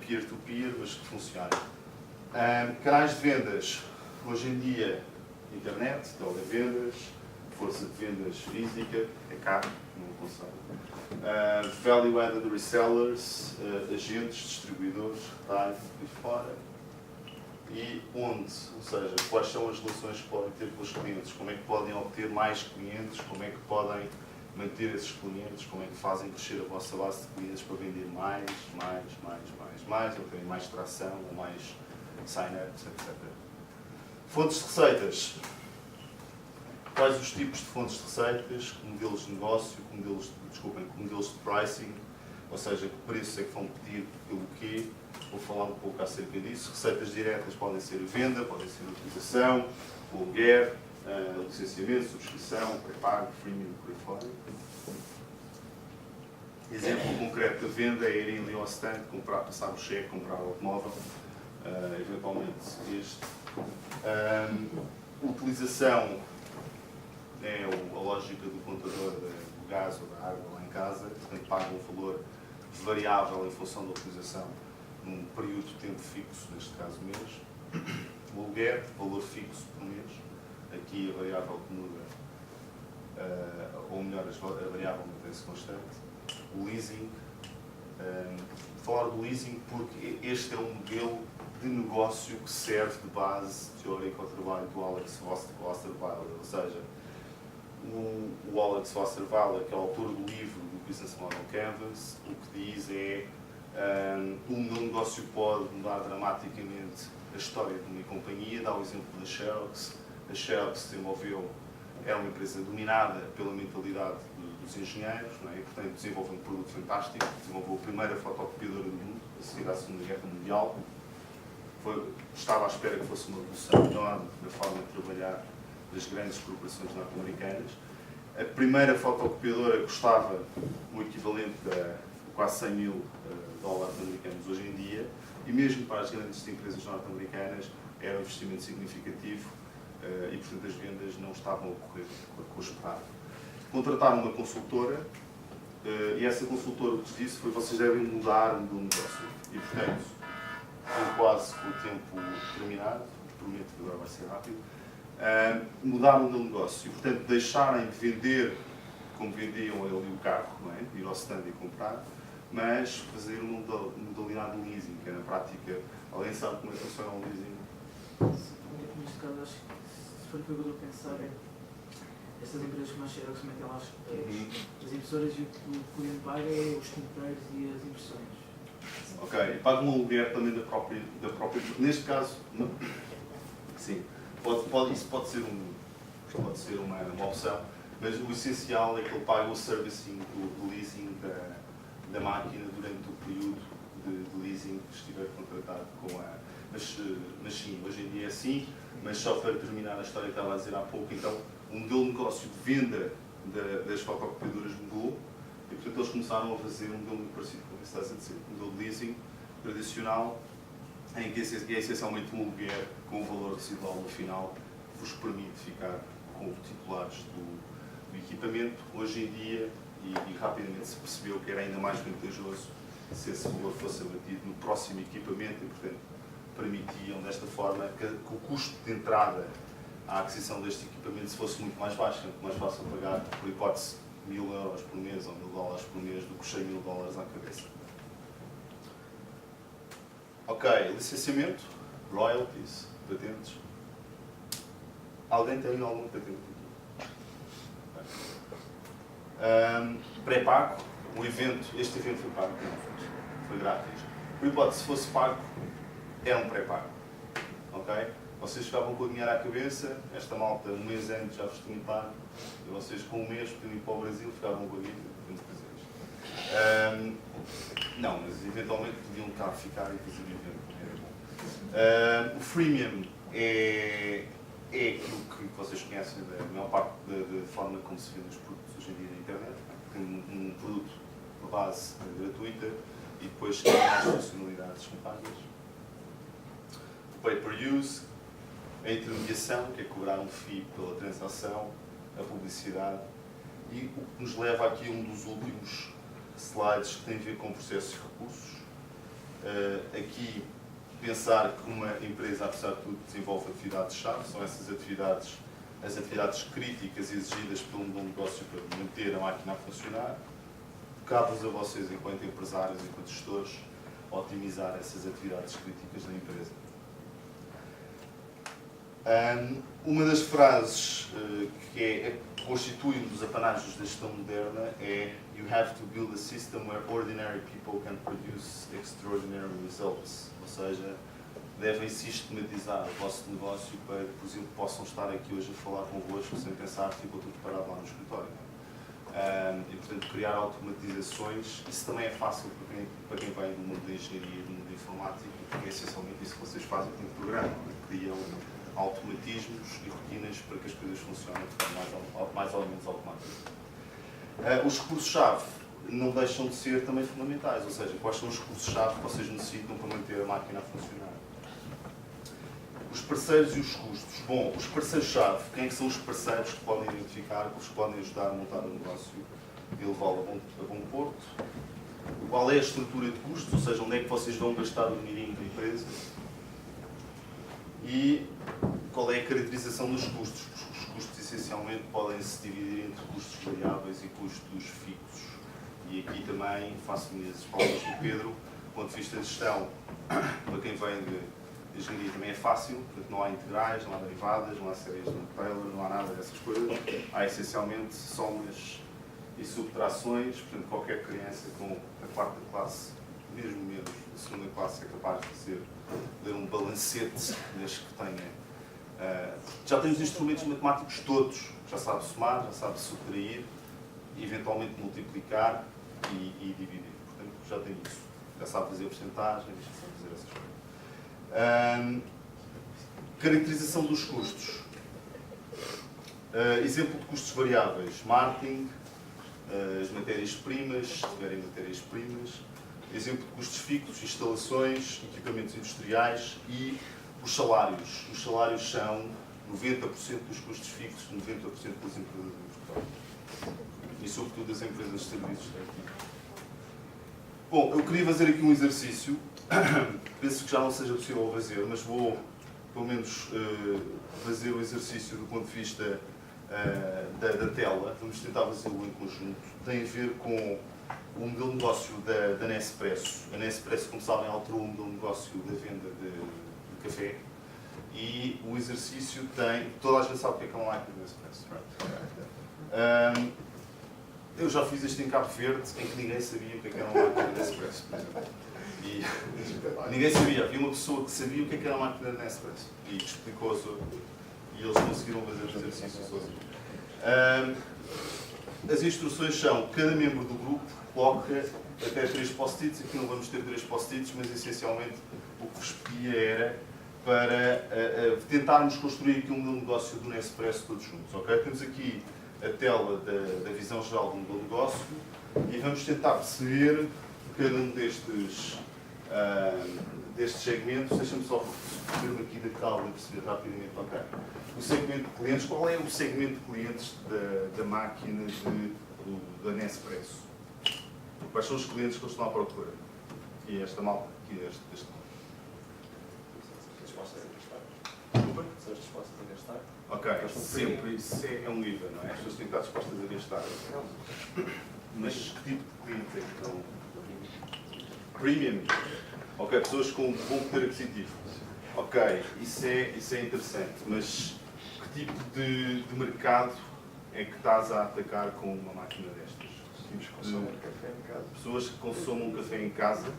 peer-to-peer, mas que funciona. Canais de vendas, hoje em dia, internet, televendas, força de vendas física, é caro, não aconselho. Value-added resellers, agentes, distribuidores, retalho e fora. E onde, ou seja, quais são as relações que podem ter com os clientes, como é que podem obter mais clientes, como é que podem manter esses clientes, como é que fazem crescer a vossa base de clientes para vender mais, ou terem mais tração, ou mais sign-ups, etc. Fontes de receitas. Quais os tipos de fontes de receitas, modelos de negócio, modelos de pricing, ou seja, que preços é que vão pedir pelo quê. Vou falar um pouco acerca disso. Receitas diretas podem ser a venda, podem ser a utilização, o aluguer, licenciamento, subscrição, pré-pago, freemium, por aí fora. Exemplo concreto da venda é ir ali ao stand, passar o cheque, comprar o automóvel, eventualmente este. Utilização é a lógica do contador do gás ou da água lá em casa, portanto paga um valor variável em função da utilização num período de tempo fixo, neste caso mês. O aluguer, valor fixo por mês, aqui a variável que muda, ou melhor, a variável mantém-se constante. O leasing, falar do leasing porque este é um modelo de negócio que serve de base teórica ao trabalho do Alex Osterweiler, ou seja, o Alex Osterweiler, que é o autor do livro do Business Model Canvas, o que diz é o meu negócio pode mudar dramaticamente a história de uma companhia. Dá o exemplo da Xerox. A Xerox se desenvolveu, era uma empresa dominada pela mentalidade dos engenheiros, não é? E, portanto, desenvolveu um produto fantástico, desenvolveu a primeira fotocopiadora do mundo, a seguir à Segunda Guerra Mundial. Estava à espera que fosse uma revolução enorme na forma de trabalhar das grandes corporações norte-americanas. A primeira fotocopiadora custava o equivalente a quase 100 mil dólares americanos hoje em dia, e mesmo para as grandes empresas norte-americanas era um investimento significativo, e, portanto, as vendas não estavam a ocorrer com o esperado. Contrataram uma consultora e essa consultora o que disse foi: vocês devem mudar o modelo de negócio. E, portanto, com quase com o tempo terminado, prometo que agora vai ser rápido, mudaram o modelo de negócio e, portanto, deixarem de vender como vendiam ali o carro, não é? Ir ao stand e comprar, mas fazer uma modalidade de leasing, que é, na prática, alguém sabe como é que funciona o leasing? Neste caso, acho que se for aquilo que eu estou a pensar, é estas empresas que nós chegamos, que metem lá as impressoras e o que o cliente paga é os tinteiros e as impressões. Ok, e paga um aluguer também da própria. Neste caso, não. Sim, isso pode ser uma opção, mas o essencial é que ele paga o servicing, o leasing da máquina durante o período de leasing que estiver contratado com a. Mas sim, hoje em dia é assim, mas só para terminar a história que estava a dizer há pouco, então, o modelo de negócio de venda das fotocopiadoras mudou e, portanto, eles começaram a fazer um modelo muito parecido com o que estás a dizer, um modelo de leasing tradicional, em que é essencialmente um aluguer com um valor residual no final que vos permite ficar com titulares do equipamento. Hoje em dia, e rapidamente se percebeu que era ainda mais vantajoso se esse valor fosse abatido no próximo equipamento e, portanto, permitiam desta forma que o custo de entrada à aquisição deste equipamento se fosse muito mais baixo, muito mais fácil pagar, por hipótese, 1000 euros por mês ou 1000 dólares por mês do que 100 mil dólares à cabeça. Ok, licenciamento, royalties, patentes. Alguém tem alguma patente aqui? Pré-pago, este evento foi pago, não foi grátis. Por hipótese, se fosse pago, é um pré-pago. Ok? Vocês ficavam com o dinheiro à cabeça, esta malta um mês antes já vos tinha pago, e vocês com um mês podiam ir para o Brasil, ficavam com a guita, podiam fazer isto. Não, mas eventualmente podiam cá ficar e fazer o evento. Era bom. O freemium é aquilo que vocês conhecem da maior parte da forma como se vendem os produtos hoje em dia na internet. Tem um produto, uma base gratuita e depois tem mais funcionalidades são pagas. O pay-per-use, a intermediação, que é cobrar um FII pela transação, a publicidade e o que nos leva aqui a um dos últimos slides que tem a ver com processos e recursos. Aqui, pensar que uma empresa, apesar de tudo, desenvolve atividades-chave, são essas atividades, as atividades críticas exigidas pelo modelo de negócio para manter a máquina a funcionar. Cabe-vos a vocês, enquanto empresários, enquanto gestores, otimizar essas atividades críticas da empresa. Uma das frases que constitui um dos apanágios da gestão moderna é "You have to build a system where ordinary people can produce extraordinary results", ou seja, devem sistematizar o vosso negócio para que, por exemplo, possam estar aqui hoje a falar convosco sem pensar que ficou tudo parado lá no escritório. E, portanto, criar automatizações, isso também é fácil para quem vem do mundo da engenharia e do mundo da informática, porque é essencialmente isso que vocês fazem com o programa, criam automatismos e rotinas para que as coisas funcionem de forma mais ou menos automática. Os recursos-chave não deixam de ser também fundamentais, ou seja, quais são os recursos-chave que vocês necessitam para manter a máquina a funcionar. Os parceiros e os custos. Bom, os parceiros-chave, quem é que são os parceiros que podem identificar, que vos podem ajudar a montar um negócio e levá-lo a bom porto? Qual é a estrutura de custos, ou seja, onde é que vocês vão gastar o dinheirinho da empresa? E qual é a caracterização dos custos? Os custos, essencialmente, podem se dividir entre custos variáveis e custos fixos. E aqui também faço minhas palavras do Pedro, do ponto de vista de gestão, para quem vem de engenharia também é fácil, porque não há integrais, não há derivadas, não há séries de Taylor, não há nada dessas coisas. Há essencialmente somas e subtrações, portanto qualquer criança com a quarta classe, mesmo menos a segunda classe, é capaz de ler um balancete desde que tenha. Já tem os instrumentos matemáticos todos, já sabe somar, já sabe subtrair, eventualmente multiplicar e dividir. Portanto, já tem isso. Já sabe fazer porcentagens, já sabe fazer essas coisas. Caracterização dos custos. Exemplo de custos variáveis. Marketing, as matérias-primas, se tiverem matérias-primas. Exemplo de custos fixos, instalações, equipamentos industriais e os salários. Os salários são 90% dos custos fixos de 90% das empresas em Portugal. E sobretudo das empresas de serviços técnicos. Bom, eu queria fazer aqui um exercício, penso que já não seja possível fazer, mas vou pelo menos fazer o exercício do ponto de vista da tela. Vamos tentar fazê-lo em conjunto. Tem a ver com o modelo de negócio da Nespresso. A Nespresso, como sabem, alterou o modelo de negócio da venda de café. E o exercício tem... Toda a gente sabe o que é uma máquina de Nespresso. Eu já fiz isto em Cabo Verde, em que ninguém sabia o que era uma máquina de Nespresso, por exemplo. E ninguém sabia. Havia uma pessoa que sabia o que era uma máquina de Nespresso. E explicou aos outros. E eles conseguiram fazer o exercício sozinhos. As instruções são: cada membro do grupo coloca até 3 post-its. Aqui não vamos ter 3 post-its, mas essencialmente o que vos pedia era para tentarmos construir aqui um modelo de negócio do Nespresso todos juntos. Okay? Temos aqui a tela da visão geral do modelo de negócio e vamos tentar perceber cada um destes segmentos. Deixa-me só fazer aqui da calma e perceber rapidamente. Okay. O segmento de clientes, qual é o segmento de clientes da máquina da Nespresso? Quais são os clientes que eles estão à procura? E esta malta, aqui deste Dispostas a gastar. Desculpa? Pessoas dispostas a gastar. Ok, sempre isso é um IVA, não é? As pessoas têm que estar dispostas a gastar. Mas que tipo de cliente é que estão? Premium. Ok, pessoas com bom poder aquisitivo. Ok, isso é interessante, mas que tipo de mercado é que estás a atacar com uma máquina destas? Tipos que consomem café em casa. Pessoas que consomam café em casa,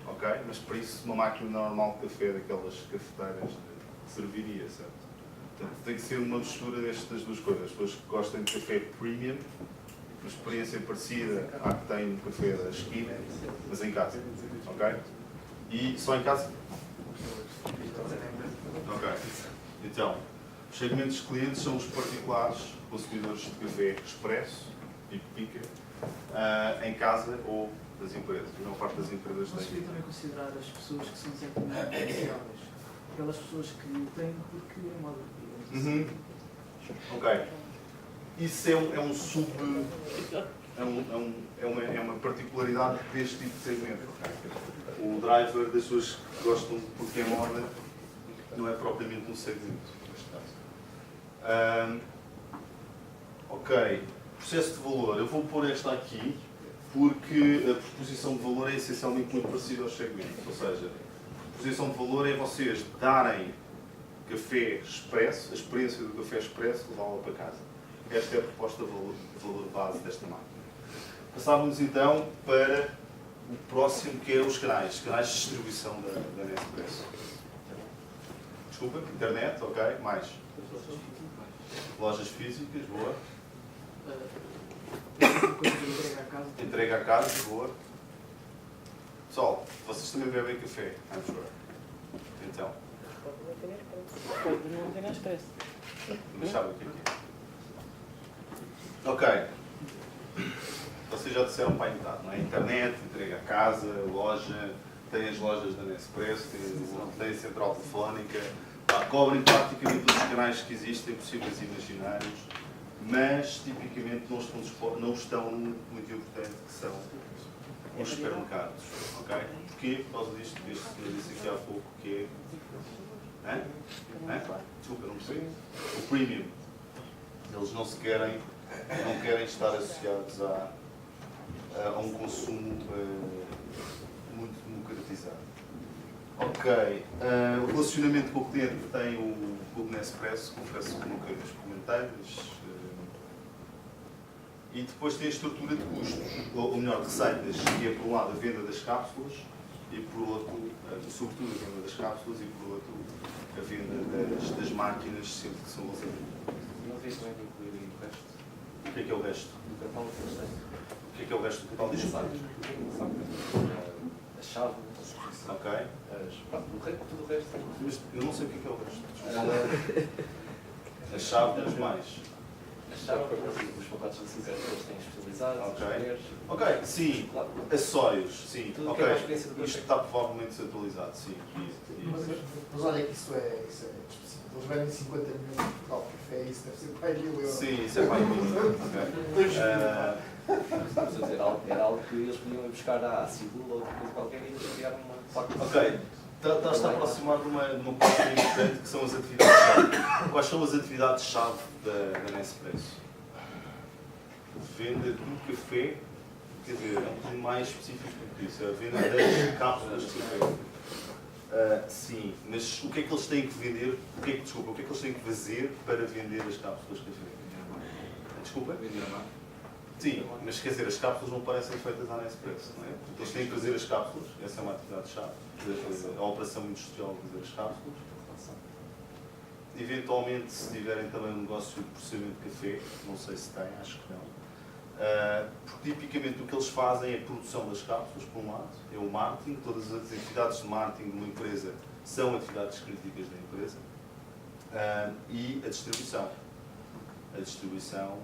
ok? Mas para isso uma máquina normal de café, daquelas cafeteiras, serviria, certo? Portanto, tem que ser uma mistura destas duas coisas. As pessoas que gostam de café premium, uma experiência parecida à que tem no café da esquina, mas em casa, ok? E só em casa? Ok. Então, os segmentos de clientes são os particulares, consumidores de café expresso, tipo pica, em casa ou das empresas. A maior parte das empresas Mas tem. seria também considerar as pessoas que são certamente beneficiáveis. Aquelas pessoas que têm porque é moda. Uhum. Ok. Isso é um sub. É uma particularidade deste tipo de segmento. O driver das pessoas que gostam porque é moda não é propriamente um segmento, neste caso. Ok. Processo de valor. Eu vou pôr esta aqui porque a proposição de valor é essencialmente muito parecida aos segmentos. Ou seja, a proposição de valor é vocês darem café expresso, a experiência do café expresso, levá-la para casa. Esta é a proposta de valor base desta máquina. Passávamos então para o próximo, que é os canais de distribuição da Nespresso. Desculpa, internet, ok, mais. Lojas físicas, boa. Coisa de entrega à casa. Entrega à casa, boa. Pessoal, vocês também bebem café, I'm sure. Então, Não tem Nespresso. mas sabem o que é? Ok. Vocês já disseram para a metade, não é? Internet, entrega à casa, loja, tem as lojas da Nespresso, tem a central telefónica, cobrem praticamente todos os canais que existem, possíveis e imaginários, mas tipicamente não estão num muito importante, que são os supermercados. Ok? Porquê? Por causa disto que este senhor disse aqui há pouco, que é. Desculpa, não percebi. O premium. Eles não querem estar associados a um consumo muito democratizado. Ok. O relacionamento com o cliente que tem o Clube Nespresso, confesso que nunca experimentei, mas. E depois tem a estrutura de custos, ou melhor, receitas, que é por um lado a venda das cápsulas e por outro, sobretudo a venda das cápsulas e por outro a venda das máquinas sempre que são lançadas. Não havia também de incluir aí o resto O que é o resto? do catálogo que eles têm. O que é o resto do catálogo de Sabe? A chave, a subscrição. Ok. Tudo o resto. Mas eu não sei o que é o resto. A chave dos mais. A chave, os pacotes de decisões que eles têm especializados, Ok. os poderes. Ok, sim. Acessórios, sim. Tudo o Ok. que é a experiência do Isto café. está provavelmente desatualizado, sim. Mas olha que isso é específico. Eles vendem 50 milhões de Portugal Café, isso deve ser para aí 1000 euros. Sim, isso é para Estamos a dizer, era algo que eles podiam ir buscar à Cibula ou outra coisa qualquer e criar uma placa. Ok, estás-te a aproximar de uma parte importante que são as atividades-chave. Quais são as atividades-chave da Nespresso? Venda do café, quer dizer, é um bocadinho mais específico do que isso, é a venda das cápsulas de café. Sim, mas o que é que eles têm que vender? O que é que eles têm que fazer para vender as cápsulas de café? Desculpa? Vender a marca. Sim, mas quer dizer, as cápsulas não parecem feitas à Nespresso, não é? Eles têm que fazer as cápsulas, essa é uma atividade-chave, a operação industrial de fazer as cápsulas. Eventualmente, se tiverem também um negócio de processamento de café, não sei se têm, acho que não. Porque tipicamente o que eles fazem é a produção das cápsulas, por um lado, é o marketing, todas as atividades de marketing de uma empresa são atividades críticas da empresa, e a distribuição. A distribuição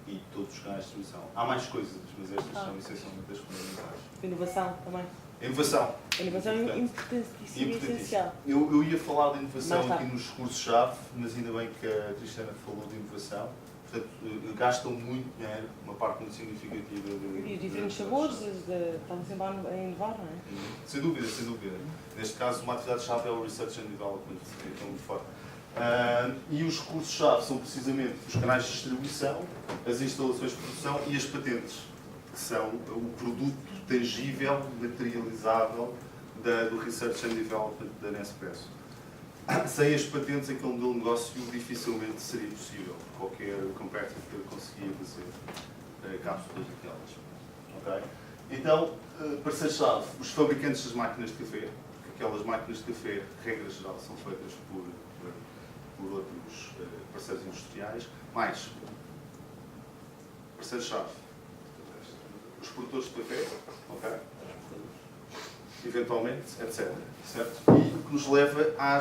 e todos os canais de distribuição. Há mais coisas, mas estas são essencialmente as fundamentais. Inovação também. Inovação. A inovação é importantíssima e essencial. Eu ia falar de inovação Mais aqui tarde. nos recursos-chave, mas ainda bem que a Cristiana falou de inovação. Portanto, gastam muito dinheiro, uma parte muito significativa E diferentes sabores, estão sempre a inovar, não é? Sem dúvida, sem dúvida. Neste caso, uma atividade-chave é o Research and Development, que estão muito forte. E os recursos-chave são precisamente os canais de distribuição, as instalações de produção e as patentes, que são o produto tangível, materializável do Research and Development da Nespresso. Sem as patentes, aquele modelo de negócio dificilmente seria possível. Qualquer competitor conseguia fazer cápsulas daquelas. Okay? Então, parceiro-chave, os fabricantes das máquinas de café, porque aquelas máquinas de café, regra geral, são feitas por outros parceiros industriais, mais parceiros-chave, os produtores de café, ok? Eventualmente, etc. Certo? E o que nos leva à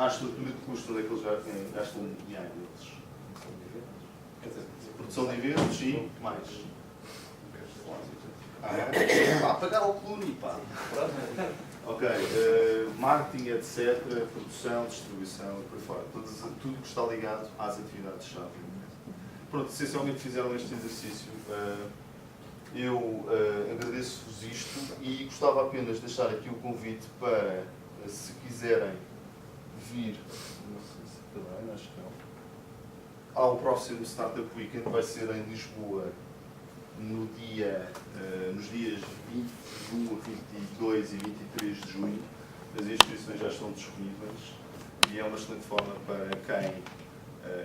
estrutura de custo, onde é que eles gastam dinheiro deles. Produção de eventos e mais. Pá, pagar ao Cluny, pá. Ok, marketing, etc., produção, distribuição e por aí fora. Tudo que está ligado às atividades-chave. Pronto, essencialmente fizeram este exercício. Eu agradeço-vos isto e gostava apenas de deixar aqui o convite para, se quiserem vir, não sei se também, acho que não, ao próximo Startup Weekend, vai ser em Lisboa, nos dias 21, 22 e 23 de junho. As inscrições já estão disponíveis e é uma excelente forma para quem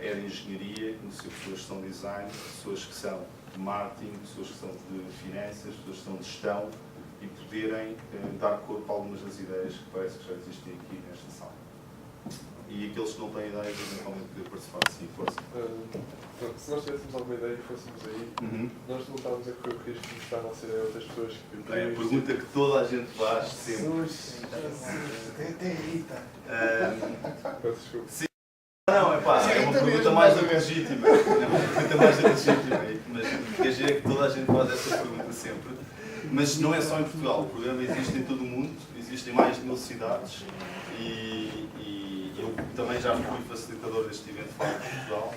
é de engenharia, conhecer pessoas que são de design, pessoas que são de marketing, pessoas que são de finanças, pessoas que são de gestão e poderem dar corpo a algumas das ideias que parece que já existem aqui nesta sala. E aqueles que não têm ideias, eventualmente, poder participar, sim, força. Se nós tivéssemos alguma ideia e fôssemos aí, nós lutávamos a correr o risco de mostrar a nossa ideia a outras pessoas que... É a pergunta que toda a gente faz sempre. Até irrita. Peço desculpa. Não, é pá, é uma pergunta mais do que legítima. É uma pergunta mais do que legítima. Mas o que é que toda a gente faz essa pergunta sempre. Mas não é só em Portugal. O programa existe em todo o mundo, existem mais de 1000 cidades e eu também já fui facilitador deste evento fora de Portugal.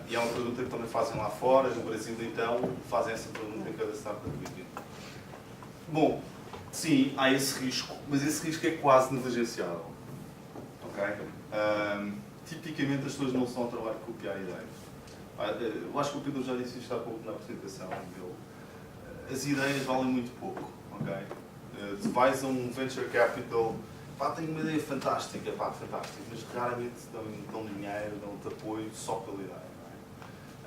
E é uma pergunta que também fazem lá fora, no Brasil então, fazem essa pergunta em cada startup weekend. Bom, sim, há esse risco, mas esse risco é quase negligenciável. Ok? Tipicamente as pessoas não estão a trabalhar de copiar ideias. Eu acho que o Pedro já disse isto há pouco na apresentação dele. As ideias valem muito pouco. Okay? Se vais a um venture capital, pá, tenho uma ideia fantástica, pá, fantástica, mas raramente dão dinheiro, dão-te apoio só pela ideia.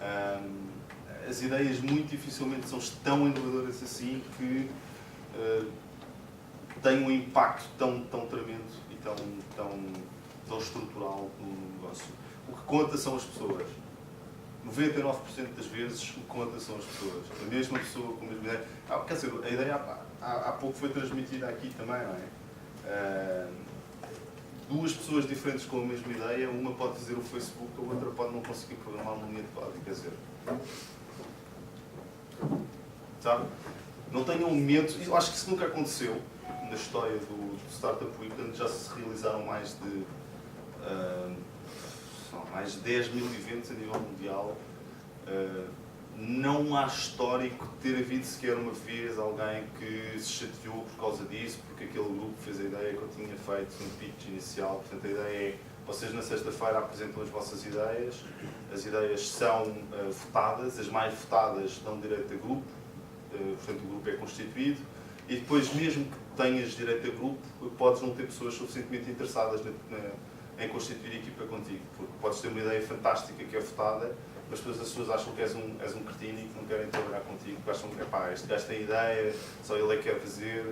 Não é? As ideias muito dificilmente são tão inovadoras assim que têm um impacto tão tremendo e tão estrutural no negócio. O que conta são as pessoas. 99% das vezes o que conta são as pessoas. A mesma pessoa com a mesma ideia. Quer dizer, a ideia há pouco foi transmitida aqui também, não é? Duas pessoas diferentes com a mesma ideia, uma pode fazer o Facebook, a outra pode não conseguir programar uma linha de código. Quer dizer, sabe? Não tenham medo, eu acho que isso nunca aconteceu, na história do Startup Weekend já se realizaram mais de 10 mil eventos a nível mundial. Não há histórico de ter havido sequer uma vez alguém que se chateou por causa disso, porque aquele grupo fez a ideia que eu tinha feito no pitch inicial. Portanto, a ideia é, vocês na sexta-feira apresentam as vossas ideias, as ideias são votadas, as mais votadas dão direito a grupo, portanto o grupo é constituído, e depois mesmo que tenhas direito a grupo, podes não ter pessoas suficientemente interessadas em constituir equipa contigo, porque podes ter uma ideia fantástica que é votada, mas depois as pessoas acham que és um cretino e que não querem trabalhar contigo, porque acham que este gajo tem ideia, só ele é que quer fazer,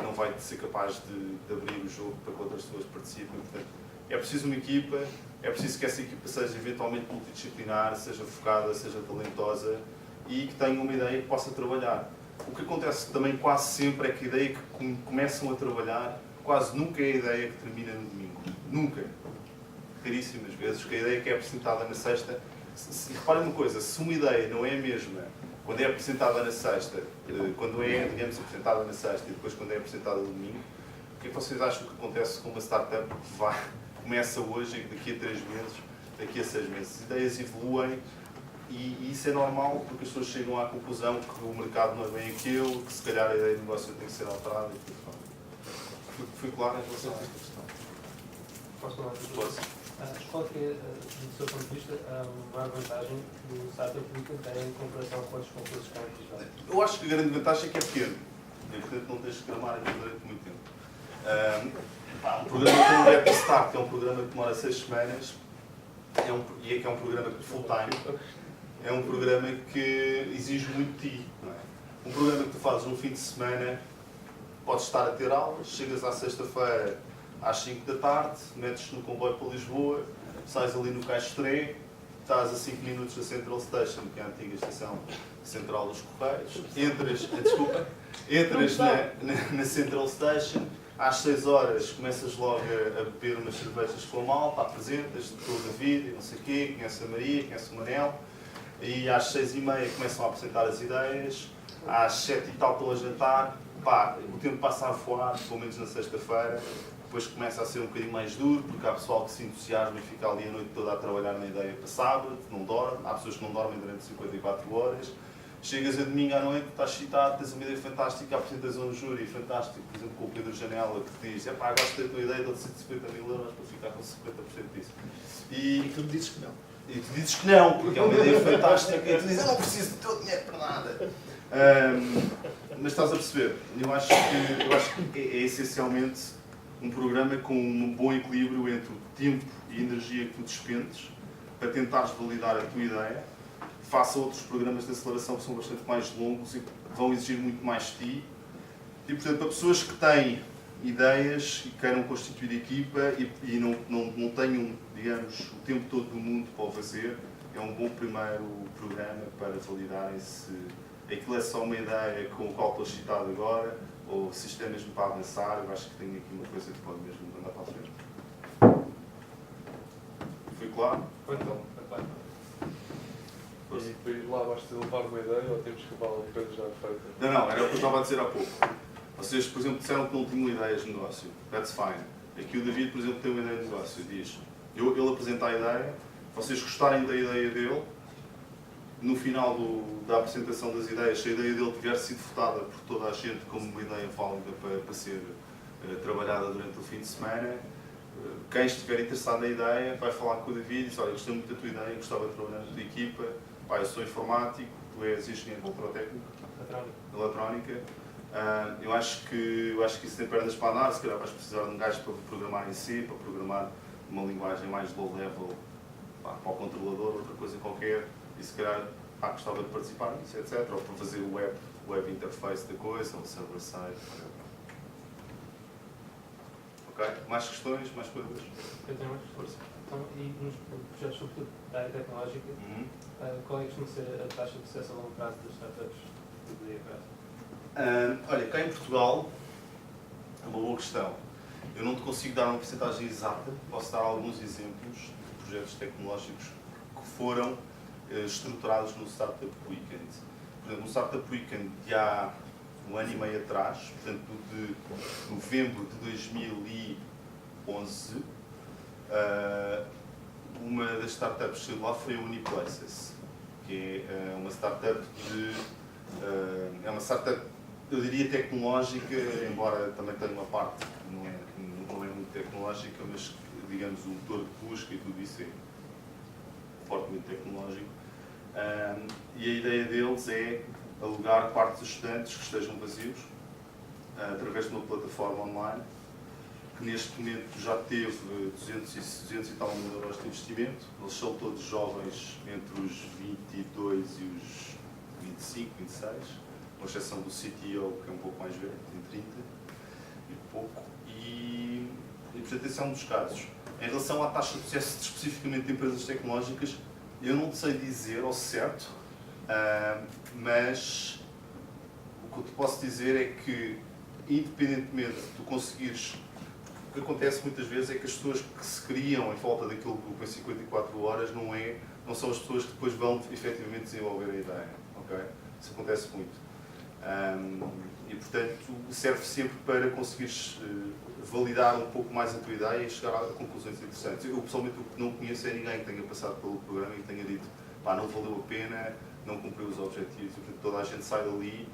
não vai ser capaz de abrir o jogo para que outras pessoas participem. Portanto, é preciso uma equipa, é preciso que essa equipa seja eventualmente multidisciplinar, seja focada, seja talentosa e que tenha uma ideia que possa trabalhar. O que acontece também quase sempre é que a ideia que começam a trabalhar quase nunca é a ideia que termina no domingo. Nunca. Raríssimas vezes, que a ideia que é apresentada na sexta. Reparem uma coisa, se uma ideia não é a mesma quando é apresentada na sexta, quando é, digamos, apresentada na sexta e depois quando é apresentada no domingo, o que é que vocês acham que acontece com uma startup que começa hoje e daqui a 3 meses, daqui a 6 meses? As ideias evoluem e isso é normal porque as pessoas chegam à conclusão que o mercado não é bem aquele, que se calhar a ideia de negócio tem que ser alterada e tudo mais. Fui claro em relação a esta questão? Posso falar? Posso. Qual que é, do seu ponto de vista, a maior vantagem do Startup Weekend em comparação com outros concursos que há aqui já? Eu acho que a grande vantagem é que é pequeno. E, portanto, não tens de gramar aquilo durante muito tempo. Um programa como o Happy Start, que é um programa que demora 6 semanas, e que é um programa full-time, é um programa que exige muito de ti. Não é? Um programa que tu fazes num fim de semana, podes estar a ter aulas, chegas à sexta-feira às 5 da tarde, metes-te no comboio para Lisboa, sais ali no Caixotré, estás a 5 minutos da Central Station, que é a antiga estação central dos Correios, entras na Central Station, às 6 horas começas logo a beber umas cervejas com a malta, apresentas-te com o David e não sei o quê, conhece a Maria, conhece o Manel, e às 6h30 começam a apresentar as ideias, às 7 e tal estão a jantar, o tempo passa a voar, pelo menos na sexta-feira. Depois começa a ser um bocadinho mais duro, porque há pessoal que se entusiasma e fica ali a noite toda a trabalhar na ideia para sábado, não dorme, há pessoas que não dormem durante 54 horas. Chegas a domingo à noite, estás excitado, tens uma ideia fantástica, apresentas a um júri fantástico, por exemplo com o Pedro Janela, que te diz: gosto da tua ideia, dou-te 150 mil euros para ficar com 50% disso. E tu me dizes que não. E tu dizes que não, porque é uma ideia fantástica, e tu dizes: eu não preciso do teu dinheiro para nada. Mas estás a perceber, eu acho que é essencialmente um programa com um bom equilíbrio entre o tempo e a energia que tu despendes para tentares validar a tua ideia, face a outros programas de aceleração que são bastante mais longos e que vão exigir muito mais de ti. E, portanto, para pessoas que têm ideias e queiram constituir equipa e não tenham, digamos, o tempo todo do mundo para o fazer, é um bom primeiro programa para validarem se aquilo é só uma ideia com a qual estou excitado agora, ou se isto é mesmo para avançar. Eu acho que tenho aqui uma coisa que pode mesmo andar para a frente. Foi claro? Foi então, foi claro. E depois lá basta levar uma ideia ou temos que levar uma coisa já feita? Não, era o que eu estava a dizer há pouco. Vocês, por exemplo, disseram que não tinham ideias de negócio. That's fine. Aqui o David, por exemplo, tem uma ideia de negócio. Diz, ele apresenta a ideia, vocês gostarem da ideia dele, no final da apresentação das ideias, se a ideia dele tiver sido votada por toda a gente como uma ideia válida para ser trabalhada durante o fim de semana, quem estiver interessado na ideia vai falar com o David e diz: olha, gostei muito da tua ideia, gostava de trabalhar na tua equipa, eu sou informático, tu és engenheiro eletrotécnico, eletrónica. Eu acho que isso tem pernas para andar, se calhar vais precisar de um gajo para programar em C, para programar uma linguagem mais low level para o controlador, outra coisa qualquer. E se calhar gostava de participar nisso, etc. Ou para fazer o web interface da coisa, ou server-side. Ok? Mais questões, mais coisas? Eu tenho mais força. Então, e nos projetos, sobretudo da área tecnológica, qual é que costuma ser a taxa de sucesso a longo prazo das startups do dia a prazo? Olha, cá em Portugal, é uma boa questão. Eu não te consigo dar uma porcentagem exata, posso dar alguns exemplos de projetos tecnológicos que foram estruturados no Startup Weekend. Por exemplo, no Startup Weekend de há um ano e meio atrás, portanto de novembro de 2011, uma das startups que saiu lá foi a Uniplaces, que é uma startup é uma startup, eu diria tecnológica, embora também tenha uma parte que não é muito tecnológica, mas digamos o motor de busca e tudo isso é fortemente tecnológico. E a ideia deles é alugar quartos de estudantes que estejam vazios através de uma plataforma online que neste momento já teve 200 e tal mil euros de investimento. Eles são todos jovens entre os 22 e os 25, 26, com exceção do CTO, que é um pouco mais velho, tem 30 e pouco. E portanto, esse é um dos casos. Em relação à taxa de sucesso especificamente de empresas tecnológicas, eu não sei dizer ao certo, mas o que eu te posso dizer é que, independentemente de tu conseguires, o que acontece muitas vezes é que as pessoas que se criam em volta daquele grupo em 54 horas não são as pessoas que depois vão efetivamente desenvolver a ideia. Okay? Isso acontece muito. E portanto serve sempre para conseguires validar um pouco mais a tua ideia e chegar a conclusões interessantes. Eu pessoalmente o que não conheço é ninguém que tenha passado pelo programa e que tenha dito pá, não valeu a pena, não cumpriu os objetivos. E, portanto, toda a gente sai dali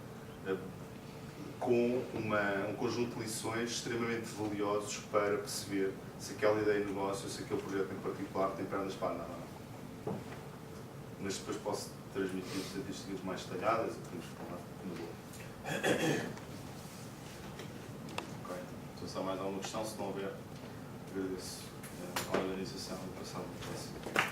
com um conjunto de lições extremamente valiosos para perceber se aquela ideia de negócio, se aquele projeto em particular tem pernas para andar ou não. Mas depois posso transmitir estatísticas mais detalhadas e podemos falar na boa. Ok. Se há mais alguma questão, se não houver, agradeço a organização e passar para o próximo.